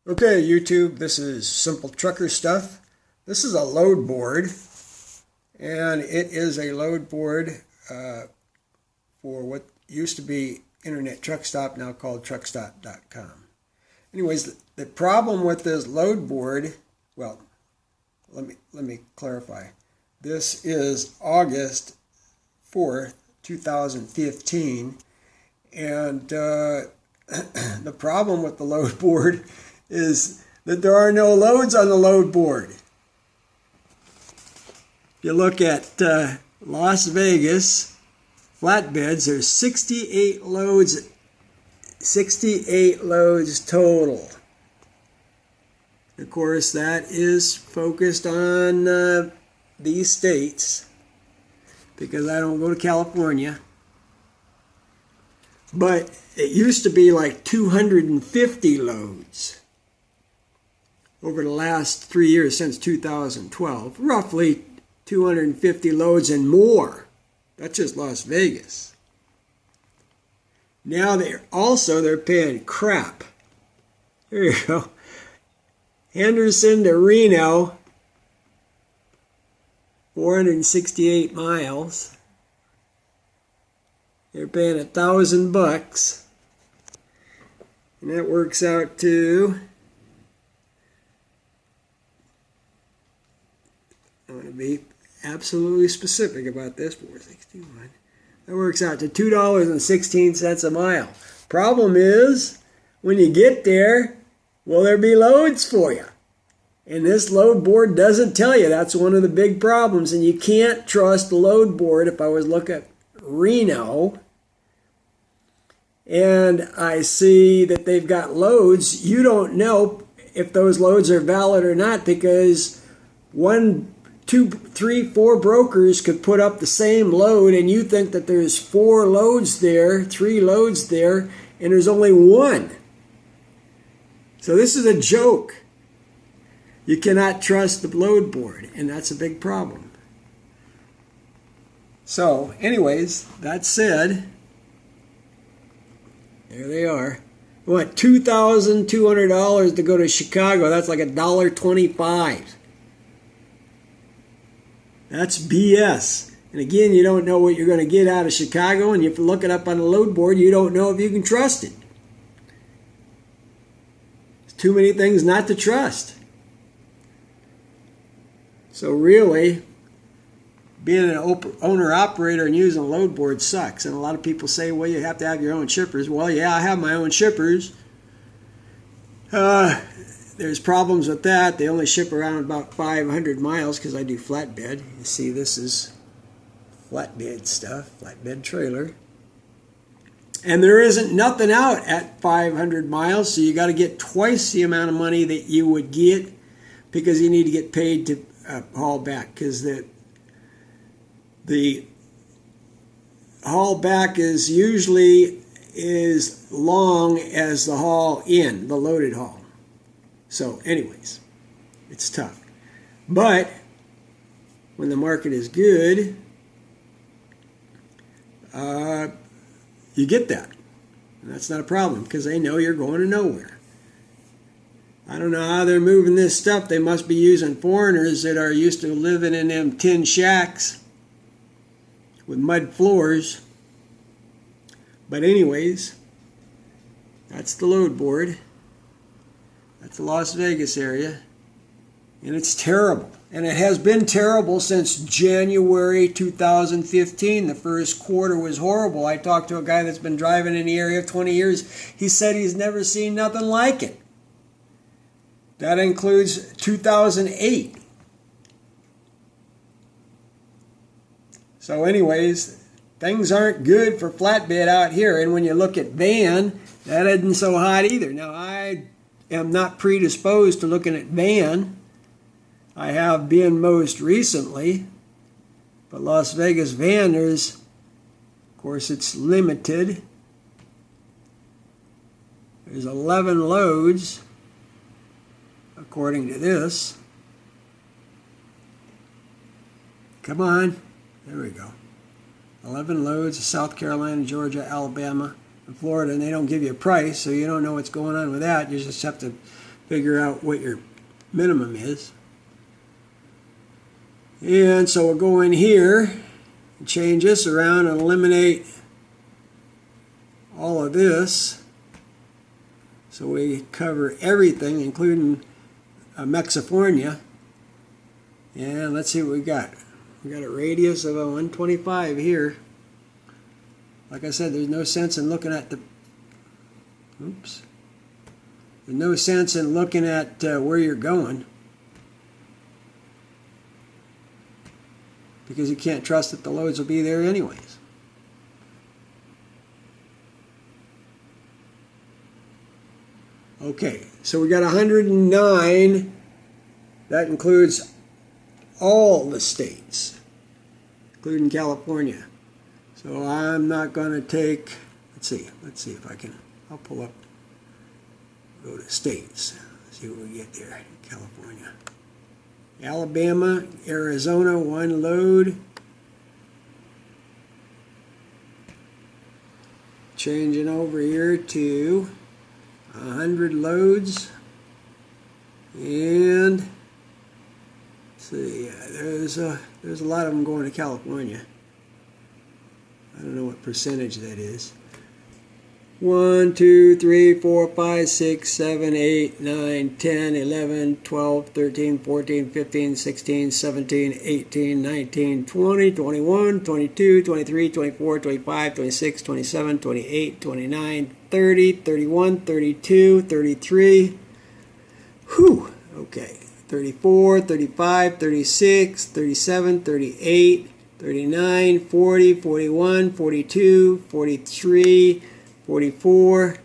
Okay, YouTube, this is Simple Trucker Stuff. This is a load board, and it is a load board for what used to be Internet Truck Stop, now called truckstop.com. Anyways, the problem with this load board, well, let me clarify. This is August 4th, 2015, and the problem with the load board is that there are no loads on the load board. If you look at Las Vegas flatbeds, there's 68 loads total. Of course, that is focused on these states because I don't go to California. But it used to be like 250 loads over the last 3 years since 2012. Roughly 250 loads and more. That's just Las Vegas. Now they're paying crap. Here you go. Henderson to Reno, 468 miles. They're paying $1,000, and that works out to, I want to be absolutely specific about this, 461. That works out to $2.16 a mile. Problem is, when you get there, will there be loads for you? And this load board doesn't tell you. That's one of the big problems, and you can't trust the load board. If I was looking at Reno and I see that they've got loads, you don't know if those loads are valid or not, because 1, 2, 3, 4 brokers could put up the same load and you think that there's 4 loads there, 3 loads there, and there's only 1. So this is a joke. You cannot trust the load board, and that's a big problem. So, anyways, that said, there they are. What, $2,200 to go to Chicago? That's like $1.25. That's BS. And again, you don't know what you're going to get out of Chicago, and if you look it up on the load board, you don't know if you can trust it. There's too many things not to trust. So really, being an owner-operator and using a load board sucks. And a lot of people say, well, you have to have your own shippers. Well, yeah, I have my own shippers. There's problems with that. They only ship around about 500 miles because I do flatbed. You see, this is flatbed stuff, flatbed trailer. And there isn't nothing out at 500 miles, so you got to get twice the amount of money that you would get because you need to get paid to haul back, because the haul back is usually as long as the haul in, the loaded haul. So anyways, it's tough. But when the market is good, you get that. And that's not a problem because they know you're going to nowhere. I don't know how they're moving this stuff. They must be using foreigners that are used to living in them tin shacks with mud floors. But anyways, that's the load board. That's the Las Vegas area. And it's terrible. And it has been terrible since January 2015. The first quarter was horrible. I talked to a guy that's been driving in the area 20 years. He said he's never seen nothing like it. That includes 2008. So anyways, things aren't good for flatbed out here. And when you look at van, that isn't so hot either. Now, I am not predisposed to looking at van. I have been most recently. But Las Vegas van, of course, it's limited. There's 11 loads, according to this. Come on. There we go. 11 loads of South Carolina, Georgia, Alabama, and Florida, and they don't give you a price, so you don't know what's going on with that. You just have to figure out what your minimum is. And so we'll go in here, change this around and eliminate all of this. So we cover everything, including Mexifornia. And let's see what we got. We got a radius of a 125 here. Like I said, there's no sense in looking at the... Oops. There's no sense in looking at where you're going, because you can't trust that the loads will be there anyways. Okay, so we got 109. That includes all the states, including California. So I'm not going to take, let's see if I can, I'll pull up, go to states, see what we get there. California. Alabama, Arizona, one load. Changing over here to 100 loads. And let's see, there's a lot of them going to California. I don't know what percentage that is. 1, 2, 3, 4, 5, 6, 7, 8, 9, 10, 11, 12, 13, 14, 15, 16, 17, 18, 19, 20, 21, 22, 23, 24, 25, 26, 27, 28, 29, 30, 31, 32, 33. Whew, okay. 34, 35, 36, 37, 38, 39, 40, 41, 42, 43, 44.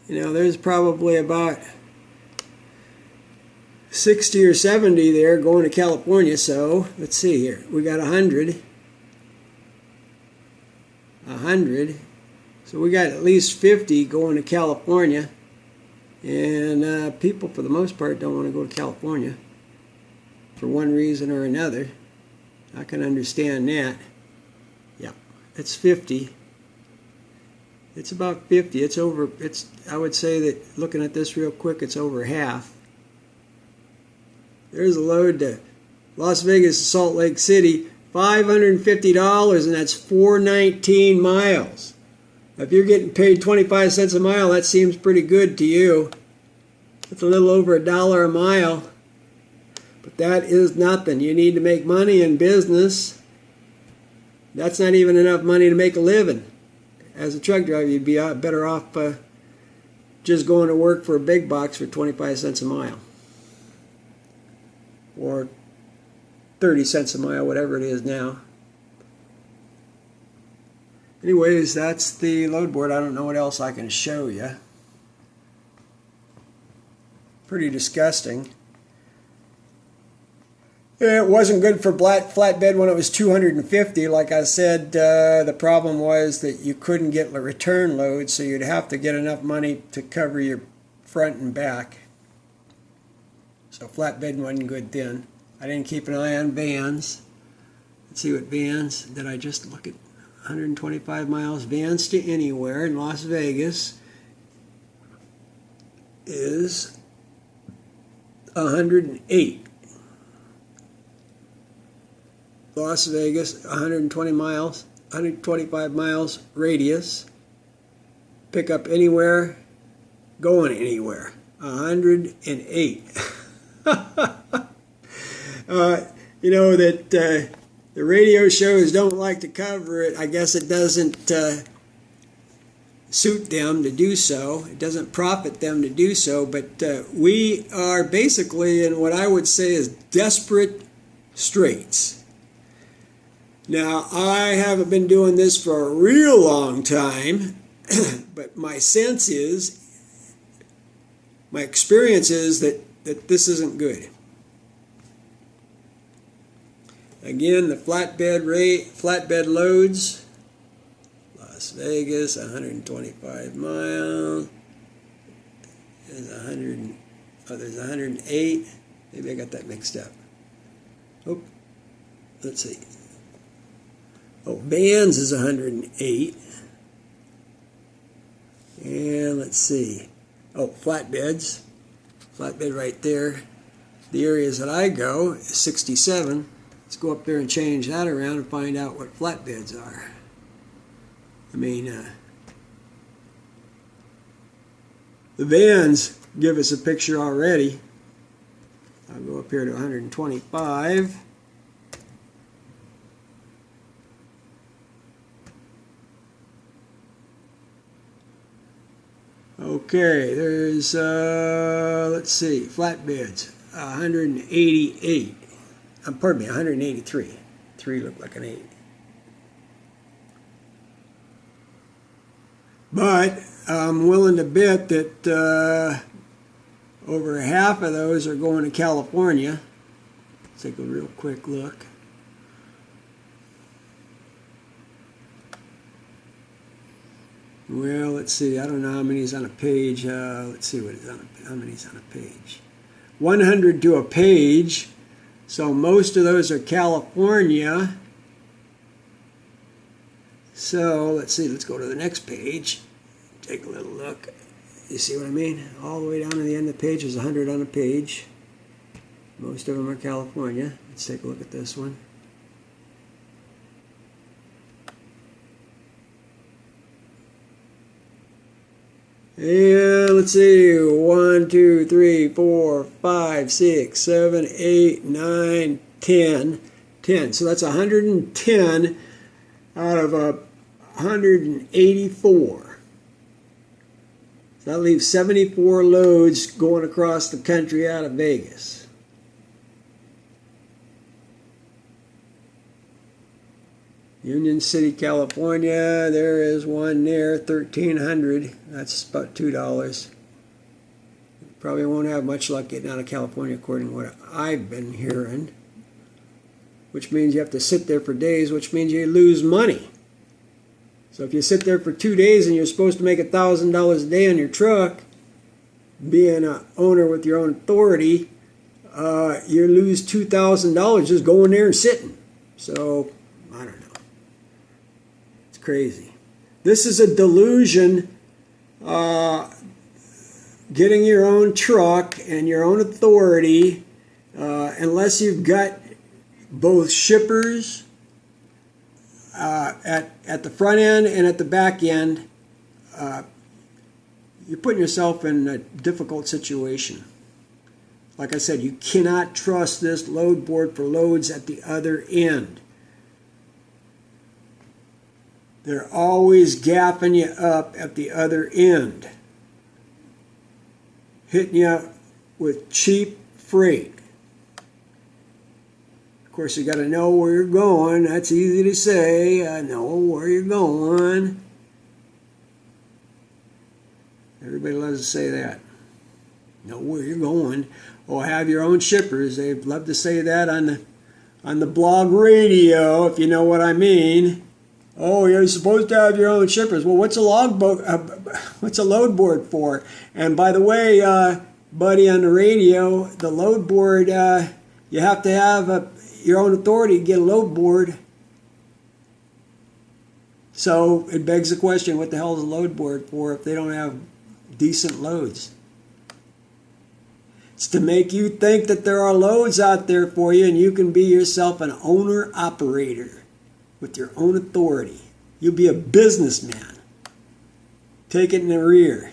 You know, there's probably about 60 or 70 there going to California. So let's see here. We got 100. 100. So we got at least 50 going to California. And people, for the most part, don't want to go to California for one reason or another. I can understand that. Yeah, it's 50. It's about 50. It's over. I would say that looking at this real quick, it's over half. There's a load to Las Vegas to Salt Lake City, $550, and that's 419 miles. If you're getting paid 25 cents a mile, that seems pretty good to you. It's a little over $1 a mile. But that is nothing. You need to make money in business. That's not even enough money to make a living. As a truck driver, you'd be better off just going to work for a big box for 25 cents a mile. Or 30 cents a mile, whatever it is now. Anyways, that's the load board. I don't know what else I can show you. Pretty disgusting. It wasn't good for flatbed when it was 250. Like I said, the problem was that you couldn't get the return load, so you'd have to get enough money to cover your front and back. So flatbed wasn't good then. I didn't keep an eye on vans. Let's see what vans, did I just look at 125 miles? Vans to anywhere in Las Vegas is 108. Las Vegas, 120 miles, 125 miles radius. Pick up anywhere, going anywhere. 108. You know that the radio shows don't like to cover it. I guess it doesn't suit them to do so. It doesn't profit them to do so. But we are basically in what I would say is desperate straits. Now, I haven't been doing this for a real long time, but my sense is, my experience is that this isn't good. Again, the flatbed loads, Las Vegas, 125 miles, there's 108, maybe I got that mixed up. Oh, let's see. Oh, vans is 108. And let's see. Oh, flatbeds. Flatbed right there. The areas that I go is 67. Let's go up there and change that around and find out what flatbeds are. I mean, the vans give us a picture already. I'll go up here to 125. Okay, there's, let's see, flatbeds, 188. Pardon me, 183. 3 look like an 8. But I'm willing to bet that over half of those are going to California. Let's take a real quick look. Well, let's see. I don't know how many's on a page. Let's see what is on how many's on a page. 100 to a page. So most of those are California. So let's see. Let's go to the next page. Take a little look. You see what I mean? All the way down to the end of the page is 100 on a page. Most of them are California. Let's take a look at this one. And let's see, 1, 2, 3, 4, 5, 6, 7, 8, 9, 10. 10. So that's 110 out of 184. So that leaves 74 loads going across the country out of Vegas. Union City, California, there is one there, 1,300. That's about $2. Probably won't have much luck getting out of California according to what I've been hearing. Which means you have to sit there for days, which means you lose money. So if you sit there for 2 days and you're supposed to make $1,000 a day on your truck, being an owner with your own authority, you lose $2,000 just going there and sitting. So, I don't know. Crazy. This is a delusion. Getting your own truck and your own authority, unless you've got both shippers at the front end and at the back end, you're putting yourself in a difficult situation. Like I said, you cannot trust this load board for loads at the other end. They're always gapping you up at the other end, hitting you with cheap freight. Of course, you got to know where you're going. That's easy to say. I know where you're going. Everybody loves to say that. Know where you're going. Or have your own shippers. They love to say that on the blog radio, if you know what I mean. Oh, you're supposed to have your own shippers. Well, what's a what's a load board for? And by the way, buddy on the radio, the load board, you have to have your own authority to get a load board. So it begs the question, what the hell is a load board for if they don't have decent loads? It's to make you think that there are loads out there for you and you can be yourself an owner-operator with your own authority. You'll be a businessman. Take it in the rear.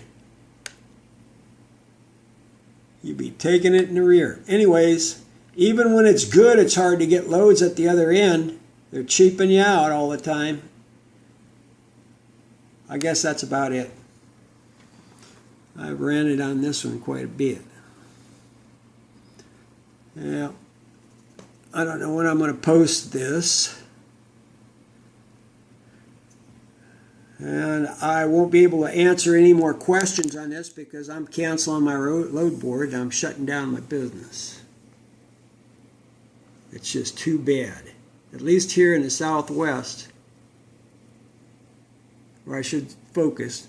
You'll be taking it in the rear. Anyways, even when it's good, it's hard to get loads at the other end. They're cheaping you out all the time. I guess that's about it. I've ranted on this one quite a bit. Yeah. I don't know when I'm going to post this. And I won't be able to answer any more questions on this because I'm canceling my load board and I'm shutting down my business. It's just too bad. At least here in the Southwest, where I should focus,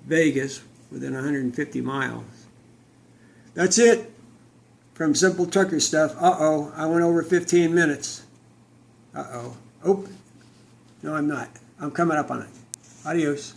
Vegas, within 150 miles. That's it from Simple Trucker Stuff. Uh-oh, I went over 15 minutes. Uh-oh. Oh, no, I'm not. I'm coming up on it. Adios.